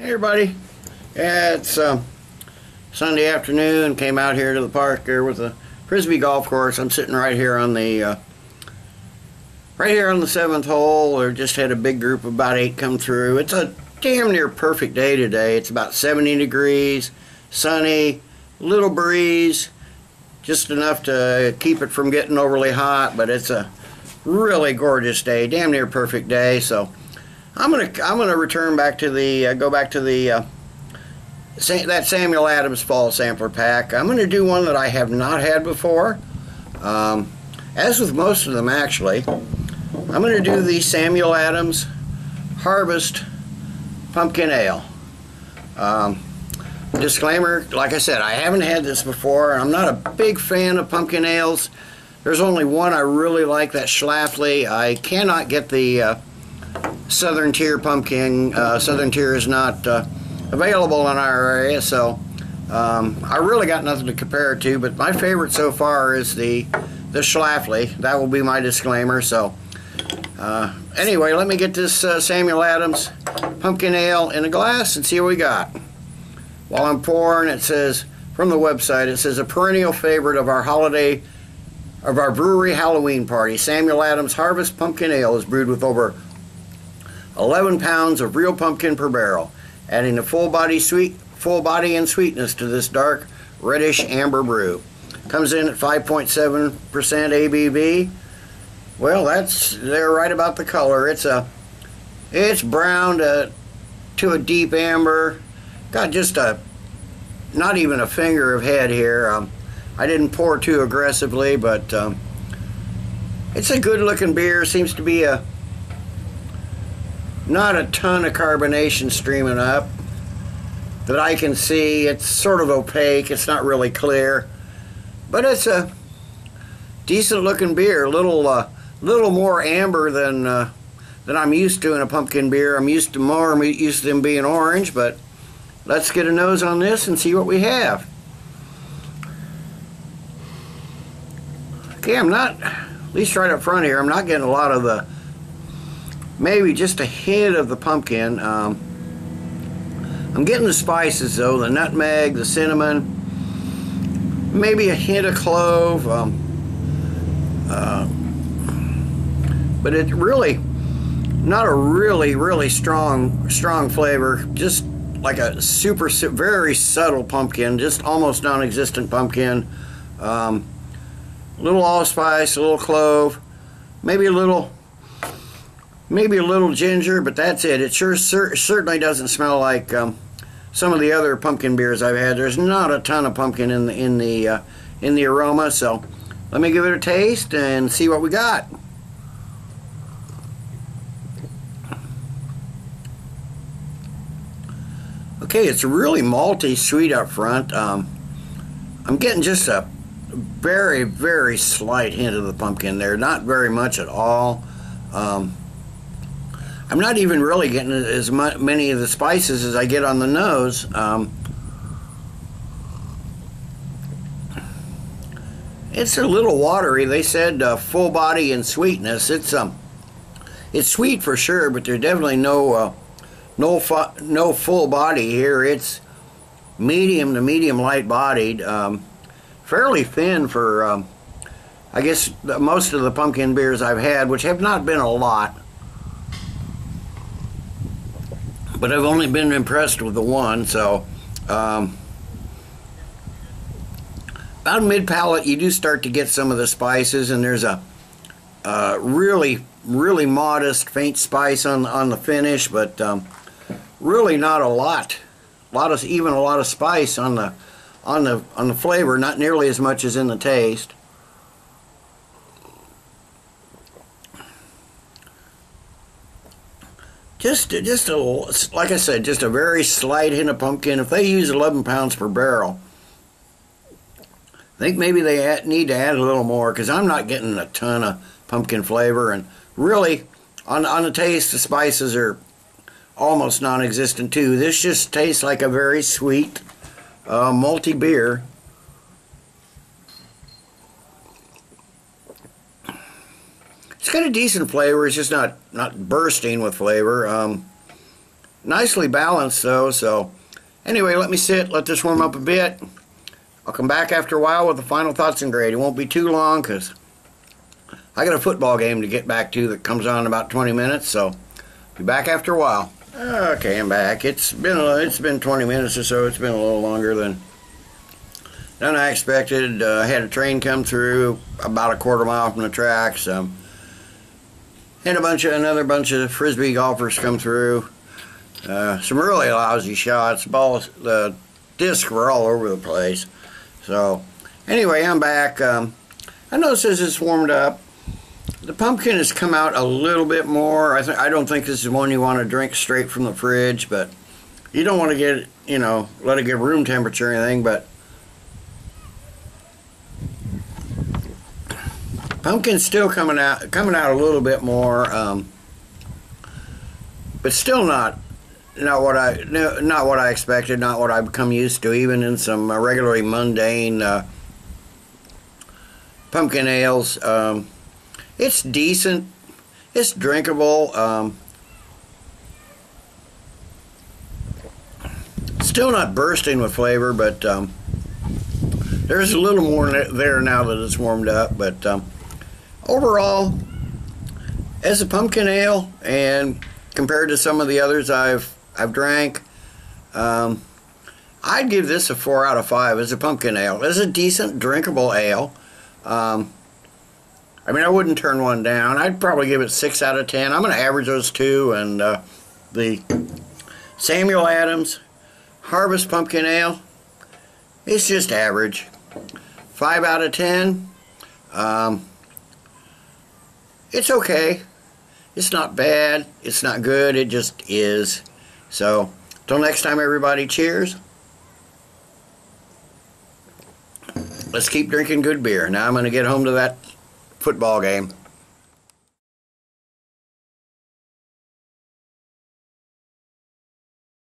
Hey everybody, yeah, it's Sunday afternoon. Came out here to the park there with the Frisbee golf course. I'm sitting right here on the 7th hole. We just had a big group of about 8 come through. It's a damn near perfect day today. It's about 70 degrees, sunny, little breeze, just enough to keep it from getting overly hot, but it's a really gorgeous day, damn near perfect day. So I'm gonna return back to the go back to the that Samuel Adams Fall Sampler Pack. I'm gonna do one that I have not had before, as with most of them actually. I'm gonna do the Samuel Adams Harvest Pumpkin Ale. Disclaimer, like I said, I haven't had this before. I'm not a big fan of pumpkin ales. There's only one I really like, that Schlafly. I cannot get the Southern Tier pumpkin. Southern Tier is not available in our area, so I really got nothing to compare it to, but my favorite so far is the Schlafly. That will be my disclaimer. So anyway, let me get this Samuel Adams Pumpkin Ale in a glass and see what we got. While I'm pouring, it says, from the website, it says, a perennial favorite of our brewery Halloween party, Samuel Adams Harvest Pumpkin Ale is brewed with over 11 pounds of real pumpkin per barrel, adding a full body and sweetness to this dark reddish amber brew. Comes in at 5.7% ABV. Well, they're right about the color. It's brown to a deep amber. Got just not even a finger of head here. I didn't pour too aggressively, but it's a good looking beer. Seems to be not a ton of carbonation streaming up that I can see. It's sort of opaque. It's not really clear, but it's a decent looking beer. Little more amber than I'm used to in a pumpkin beer. I'm used to them being orange, but let's get a nose on this and see what we have. Okay, I'm not, at least right up front here, I'm not getting a lot of the, maybe just a hint of the pumpkin. I'm getting the spices though, the nutmeg, the cinnamon, maybe a hint of clove, but it's really not a really strong flavor, just like a very subtle pumpkin, just almost non-existent pumpkin. Little allspice, a little clove, maybe a little ginger, but that's it. It certainly doesn't smell like some of the other pumpkin beers I've had. There's not a ton of pumpkin in the aroma. So let me give it a taste and see what we got. Okay, it's really malty sweet up front. I'm getting just a very slight hint of the pumpkin there, not very much at all. I'm not even really getting as many of the spices as I get on the nose. It's a little watery. They said full body and sweetness. It's sweet for sure, but there's definitely no full body here. It's medium to medium light bodied. Fairly thin for I guess most of the pumpkin beers I've had, which have not been a lot, but I've only been impressed with the one. So about mid palate you do start to get some of the spices, and there's a really modest faint spice on the finish, but really not a lot of spice on the flavor, not nearly as much as in the taste. Just like I said, just a very slight hint of pumpkin. If they use 11 pounds per barrel, I think maybe they need to add a little more, because I'm not getting a ton of pumpkin flavor. And really, on the taste, the spices are almost non-existent too. This just tastes like a very sweet malty beer. It's got a decent flavor. It's just not bursting with flavor. nicely balanced though. So anyway, let me let this warm up a bit. I'll come back after a while with the final thoughts and grade. It won't be too long because I got a football game to get back to that comes on in about 20 minutes. So be back after a while. Okay, I'm back. It's been 20 minutes or so. It's been a little longer than I expected. I had a train come through about a quarter mile from the tracks. Had another bunch of frisbee golfers come through. Some really lousy shots. The discs were all over the place. So anyway, I'm back. I noticed as it's warmed up, the pumpkin has come out a little bit more. I don't think this is one you want to drink straight from the fridge, but you don't want to get, let it get room temperature or anything, but pumpkin's still coming out a little bit more, but still not what I expected, not what I've become used to, even in some regularly mundane pumpkin ales. It's decent. It's drinkable. Still not bursting with flavor, but there's a little more there now that it's warmed up. But overall, as a pumpkin ale, and compared to some of the others I've drank, I'd give this a 4 out of 5 as a pumpkin ale. It's a decent drinkable ale. I mean, I wouldn't turn one down. I'd probably give it 6 out of 10. I'm going to average those two, and the Samuel Adams Harvest Pumpkin Ale, it's just average. 5 out of 10. It's okay. It's not bad. It's not good. It just is. So, till next time, everybody, cheers. Let's keep drinking good beer. Now I'm going to get home to that football game.